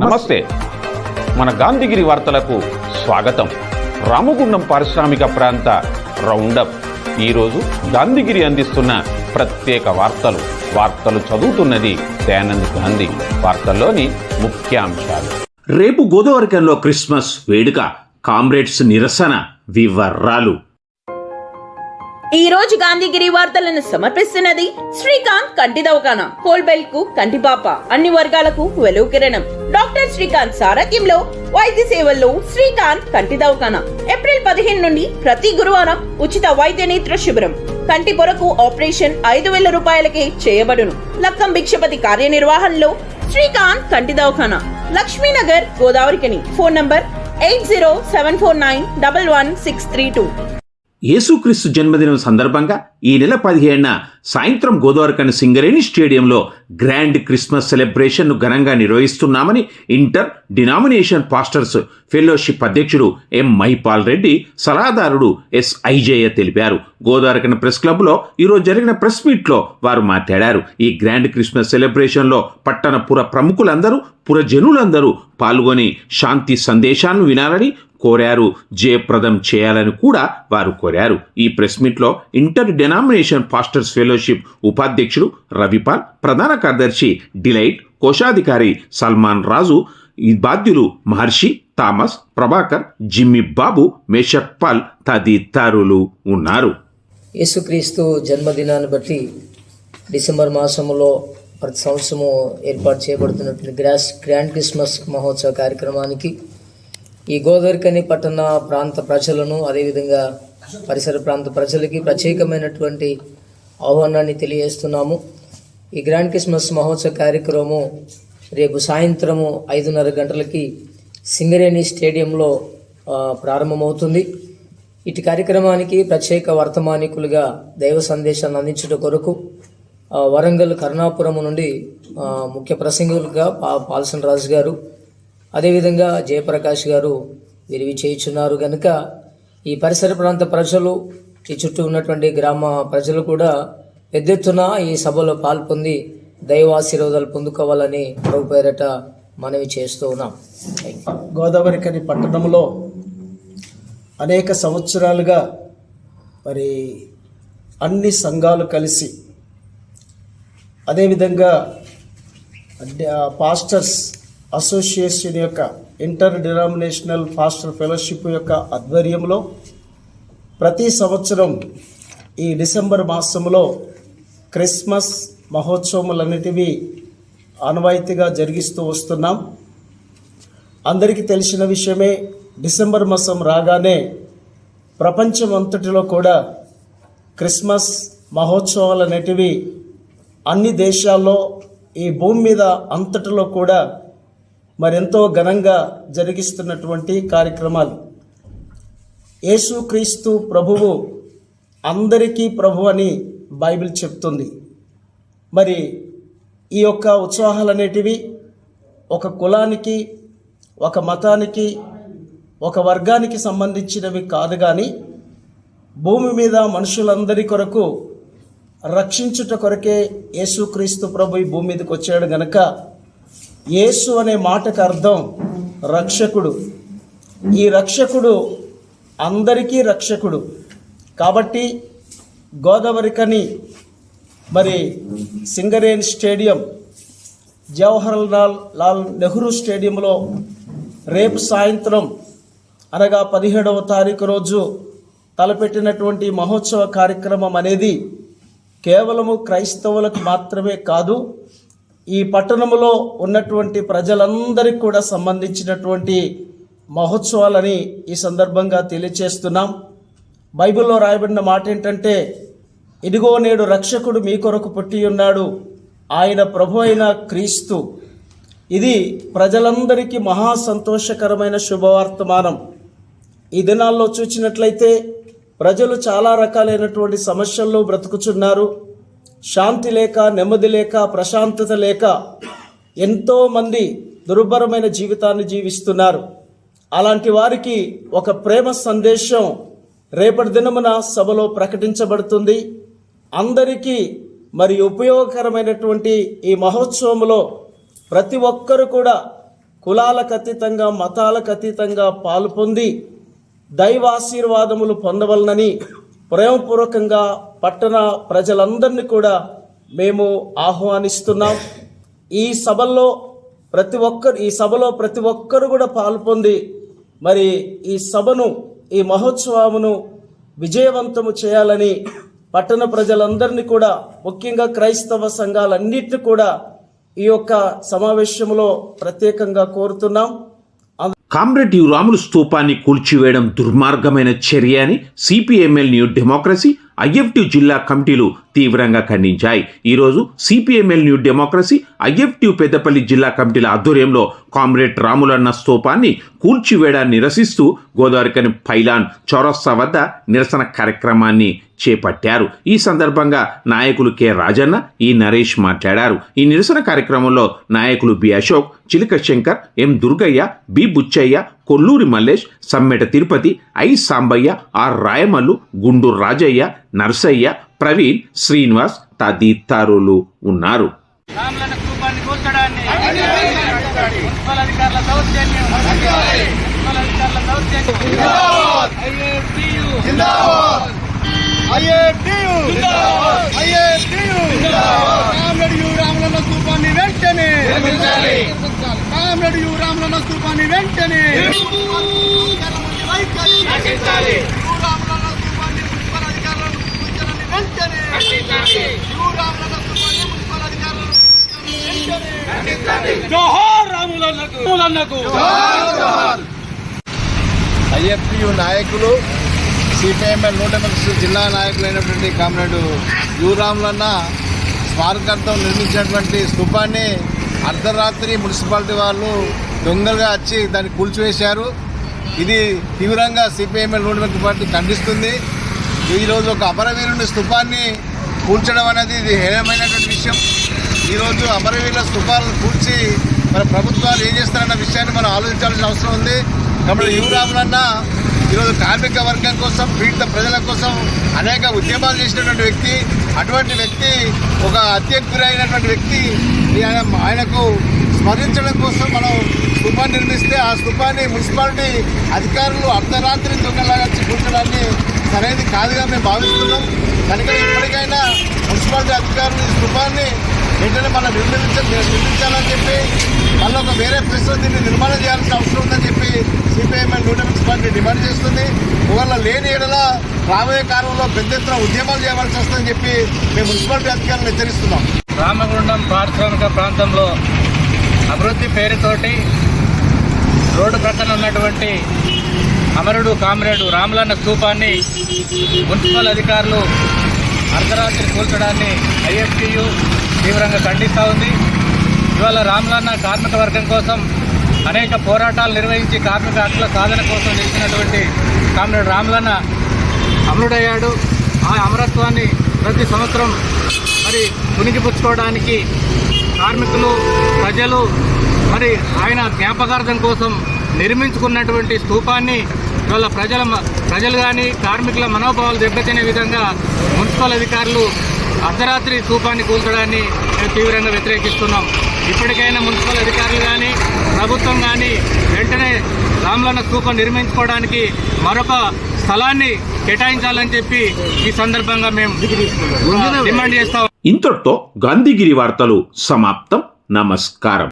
నమస్తే. మన గాంధీగిరి వార్తలకు స్వాగతం. రామగుండం పారిశ్రామిక ప్రాంత రౌండప్. ఈరోజు గాంధీగిరి అందిస్తున్న ప్రత్యేక వార్తలు చదువుతున్నది దయానంద్ గాంధీ. వార్తల్లోని ముఖ్యాంశాలు. రేపు గోదావరికంలో క్రిస్మస్ వేడుక, కామ్రేడ్స్ నిరసన వివరాలు. ఈ రోజు గాంధీగిరి వార్తలను సమర్పిస్తున్నది శ్రీకాంత్ కంటి దవాఖానా. కోల్బెల్ కు కంటిపాప, అన్ని వర్గాలకు వెలుగు కిరణం. డాక్టర్ శ్రీకాంత్ సారథ్యంలో వైద్య సేవల్లో శ్రీకాంత్ కంటి దవాఖానా. ఏప్రిల్ 15 నుండి ప్రతి గురువారం ఉచిత వైద్య నేత్ర శిబిరం. కంటి పొరకు ఆపరేషన్ 5,000 రూపాయలకే చేయబడును. లక్కం భిక్షపతి కార్యనిర్వహణలో శ్రీకాంత్ కంటి దవాఖానా, లక్ష్మీనగర్, గోదావరికని. Phone number 8074911632. యేసుక్రీస్తు జన్మదినం సందర్భంగా ఈ నెల 17న సాయంత్రం గోదావరికని సింగరేణి స్టేడియంలో గ్రాండ్ క్రిస్మస్ సెలబ్రేషన్ను ఘనంగా నిర్వహిస్తున్నామని ఇంటర్ డినామినేషన్ పాస్టర్స్ ఫెలోషిప్ అధ్యక్షుడు ఎం మైపాల్ రెడ్డి, సలహాదారుడు ఎస్ ఐజయ్య తెలిపారు. గోదావరికని ప్రెస్ క్లబ్లో ఈరోజు జరిగిన ప్రెస్ మీట్లో వారు మాట్లాడారు. ఈ గ్రాండ్ క్రిస్మస్ సెలబ్రేషన్లో పట్టణ పుర ప్రముఖులందరూ, పురజనులందరూ పాల్గొని శాంతి సందేశాలను వినాలని కోరారు. జయప్రదం చేయాలని కూడా వారు కోరారు. ఈ ప్రెస్ మీట్లో ఇంటర్ డినామినేషన్ పాస్టర్స్ ఫెలోషిప్ ఉపాధ్యక్షుడు రవిపాల్, ప్రధాన కార్యదర్శి డిలైట్, కోశాధికారి సల్మాన్ రాజు, ఈ బాధ్యులు మహర్షి, థామస్, ప్రభాకర్, జిమ్మి బాబు, మేషక్ పాల్ తదితరులు ఉన్నారు. యేసుక్రీస్తు జన్మదినాన్ని బట్టి డిసెంబర్ మాసంలో ప్రతి సంవత్సరము ఏర్పాటు చేయబడుతున్నటువంటి గ్రాండ్ క్రిస్మస్ మహోత్సవ కార్యక్రమానికి ఈ గోదావరికని పట్టణ ప్రాంత ప్రజలను, అదేవిధంగా పరిసర ప్రాంత ప్రజలకి ప్రత్యేకమైనటువంటి ఆహ్వానాన్ని తెలియజేస్తున్నాము. ఈ గ్రాండ్ క్రిస్మస్ మహోత్సవ కార్యక్రమము రేపు సాయంత్రము 5:30 గంటలకి సింగరేణి స్టేడియంలో ప్రారంభమవుతుంది. ఇటు కార్యక్రమానికి ప్రత్యేక వర్తమానికులుగా దైవ సందేశాన్ని అందించడం కొరకు వరంగల్ కరుణాపురం నుండి ముఖ్య ప్రసంగులుగా పాల్సన్ రాజు గారు, అదేవిధంగా జయప్రకాష్ గారు విరివి చేయుచున్నారు. కనుక ఈ పరిసర ప్రాంత ప్రజలు, ఈ చుట్టూ ఉన్నటువంటి గ్రామ ప్రజలు కూడా పెద్ద ఎత్తున ఈ సభలో పాల్పొంది దైవాశీర్వాదాలు పొందుకోవాలని ప్రభు పేరట మనవి చేస్తూ ఉన్నాం. గోదావరికని పట్టణంలో అనేక సంవత్సరాలుగా మరి అన్ని సంఘాలు కలిసి, అదేవిధంగా పాస్టర్స్ అసోసియేషన్ యొక్క ఇంటర్ డినామినేషనల్ పాస్టర్ ఫెలోషిప్ యొక్క ఆధ్వర్యంలో ప్రతి సంవత్సరం ఈ డిసెంబర్ మాసంలో క్రిస్మస్ మహోత్సవములన్నిటివి ఆనవాయితీగా జరిగిస్తూ వస్తున్నాం. అందరికీ తెలిసిన విషయమే, డిసెంబర్ మాసం రాగానే ప్రపంచం అంతటిలో కూడా క్రిస్మస్ మహోత్సవాలు అనేటివి అన్ని దేశాల్లో, ఈ భూమి మీద అంతటిలో కూడా మరెంతో ఘనంగా జరిగిస్తున్నటువంటి కార్యక్రమాలు. యేసుక్రీస్తు ప్రభువు అందరికీ ప్రభు అని బైబిల్ చెప్తుంది. మరి ఈ యొక్క ఉత్సవాలు అనేటివి ఒక కులానికి, ఒక మతానికి, ఒక వర్గానికి సంబంధించినవి కాదు, కానీ భూమి మీద మనుషులందరి కొరకు రక్షించుట కొరకే యేసుక్రీస్తు ప్రభు ఈ భూమి మీదకి వచ్చాడు. గనక యేసు అనే మాటకు అర్థం రక్షకుడు. ఈ రక్షకుడు అందరికీ రక్షకుడు. కాబట్టి గోదావరికని మరి సింగరేణి స్టేడియం, జవహర్ లాల్ నెహ్రూ స్టేడియంలో రేపు సాయంత్రం అనగా 17వ తారీఖు రోజు తలపెట్టినటువంటి మహోత్సవ కార్యక్రమం అనేది కేవలము క్రైస్తవులకు మాత్రమే కాదు, ఈ పట్టణంలో ఉన్నటువంటి ప్రజలందరికీ కూడా సంబంధించినటువంటి మహోత్సవాలని ఈ సందర్భంగా తెలియచేస్తున్నాం. బైబిల్లో రాయబడిన మాట ఏంటంటే, ఇదిగో నేడు రక్షకుడు మీ కొరకు పుట్టి ఉన్నాడు, ఆయన ప్రభు అయిన క్రీస్తు. ఇది ప్రజలందరికీ మహా సంతోషకరమైన శుభవర్తమానం. ఈ దినాల్లో చూసినట్లయితే ప్రజలు చాలా రకాలైనటువంటి సమస్యల్లో బ్రతుకుచున్నారు. శాంతి లేక, నెమ్మది లేక, ప్రశాంతత లేక ఎంతోమంది దుర్భరమైన జీవితాన్ని జీవిస్తున్నారు. అలాంటి వారికి ఒక ప్రేమ సందేశం రేపటి దినమున సభలో ప్రకటించబడుతుంది. అందరికీ మరి ఉపయోగకరమైనటువంటి ఈ మహోత్సవంలో ప్రతి ఒక్కరు కూడా కులాలకు అతీతంగా మతాలకు అతీతంగా పాలు పొంది దైవాశీర్వాదములు పొందవలనని ప్రేమపూర్వకంగా పట్టణ ప్రజలందరినీ కూడా మేము ఆహ్వానిస్తున్నాం. ఈ సభలో ప్రతి ఒక్కరు కూడా పాలు పొంది మరి ఈ సభను, ఈ మహోత్సవమును విజయవంతము చేయాలని పట్టణ ప్రజలందరినీ కూడా, ముఖ్యంగా క్రైస్తవ సంఘాలన్నిటిని కూడా ఈ యొక్క సమావేశంలో ప్రత్యేకంగా కోరుతున్నాం. కామ్రేడ్ యు రాములు స్తూపాన్ని కూల్చివేయడం దుర్మార్గమైన చర్య అని సిపిఎంఎల్ న్యూ డెమోక్రసీ, ఐఎఫ్టి జిల్లా కమిటీలు తీవ్రంగా ఖండించాయి. ఈరోజు CPML new democracy, IFT Peddapalli జిల్లా కమిటీల ఆధ్వర్యంలో కామ్రేడ్ రాములన్న స్తూపాన్ని కూల్చివేయడాన్ని నిరసిస్తూ గోదావరికని పైలాన్ చౌరస్తా వద్ద నిరసన కార్యక్రమాన్ని చేపట్టారు. ఈ సందర్భంగా నాయకులు కె రాజన్న, ఈ నరేష్ మాట్లాడారు. ఈ నిరసన కార్యక్రమంలో నాయకులు B Ashok, Chiluka Shankar, M Durgaiah, B Buchaiah, Kolluri Mallesh, Sammeta Tirupathi, I Sambaiah, R Rayamallu, Gunduru Rajaiah, Narsaiah, Praveen, Srinivas తదితరులు ఉన్నారు. ఐఎఫ్టియు నాయకులు, సిపిఎంఎల్ న్యూ డెమోక్రసీ జిల్లా నాయకులైనటువంటి కామ్రేడ్ యు రాములన్న స్మారకార్థం నిర్మించినటువంటి స్తూపాన్ని అర్ధరాత్రి మున్సిపాలిటీ వాళ్ళు దొంగలుగా వచ్చి దాన్ని కూల్చివేశారు. ఇది తీవ్రంగా సిపిఎంఎల్ న్యూ డెమోక్రసీ పార్టీ ఖండిస్తుంది. ఈరోజు ఒక అమరవీరుని స్తూపాన్ని కూల్చడం అనేది ఇది హేయమైనటువంటి విషయం. ఈరోజు అమరవీరుల స్తూపాలను కూల్చి మన ప్రభుత్వాలు ఏం చేస్తారన్న విషయాన్ని మనం ఆలోచించాల్సిన అవసరం ఉంది. కాబట్టి యు రాములన్న ఈరోజు కార్మిక వర్గం కోసం, పీడిత ప్రజల కోసం అనేక ఉద్యమాలు చేసినటువంటి వ్యక్తి. అటువంటి వ్యక్తి, ఒక హత్యకు గురైనటువంటి వ్యక్తి, ఆయనకు స్మరించడం కోసం మనం స్తూపాన్ని నిర్మిస్తే ఆ స్తూపాన్ని మున్సిపాలిటీ అధికారులు అర్ధరాత్రి దొంగలాగా కూర్చోడాన్ని సరైనది కాదుగా మేము భావిస్తున్నాం. కనుక ఇప్పటికైనా మున్సిపాలిటీ అధికారులు ఈ స్తూపాన్ని వెంటనే మనం నిర్మించాలని చెప్పి మళ్ళీ ఒక వేరే ప్లేస్లో దీన్ని నిర్మాణం చేయాల్సిన అవసరం ఉందని చెప్పి CPIML new democracy party demand చేస్తుంది. ఒకవేళ లేని ఏడల రాబోయే కాలంలో పెద్ద ఎత్తున ఉద్యమాలు చేయవలసి వస్తుందని చెప్పి మేము మున్సిపాలిటీ అధికారులను హెచ్చరిస్తున్నాం. రామగుండం పారిశ్రామిక ప్రాంతంలో అభివృద్ధి పేరుతోటి రోడ్డు ప్రక్కన ఉన్నటువంటి అమరుడు కామ్రేడు రాములన్న స్తూపాన్ని మున్సిపల్ అధికారులు అర్ధరాత్రి కూల్చడాన్ని ఐఎఫ్టియు తీవ్రంగా ఖండిస్తూ ఉంది. ఇవాళ రాములన్న కార్మిక వర్గం కోసం అనేక పోరాటాలు నిర్వహించి కార్మిక హక్కుల సాధన కోసం చేసినటువంటి కామ్రేడ్ రాములన్న అమరుడయ్యాడు. ఆ అమరత్వాన్ని ప్రతి సంవత్సరం మరి పుణికిపుచ్చుకోవడానికి కార్మికులు, ప్రజలు మరి ఆయన జ్ఞాపకార్థం కోసం నిర్మించుకున్నటువంటి స్తూపాన్ని ఇవాళ ప్రజలు కానీ కార్మికుల మనోభావాలు దెబ్బతినే విధంగా మున్సిపల్ అధికారులు అర్ధరాత్రి స్తూపాన్ని కూల్చడాన్ని మేము తీవ్రంగా వ్యతిరేకిస్తున్నాం. ఇప్పటికైనా మున్సిపల్ అధికారులు కానీ ప్రభుత్వం కానీ వెంటనే రాములన్న స్తూపం నిర్మించుకోవడానికి మరొక స్థలాన్ని కేటాయించాలని చెప్పి ఈ సందర్భంగా మేము డిమాండ్ చేస్తాం. ఇంతటితో గాంధీగిరి వార్తలు సమాప్తం. నమస్కారం.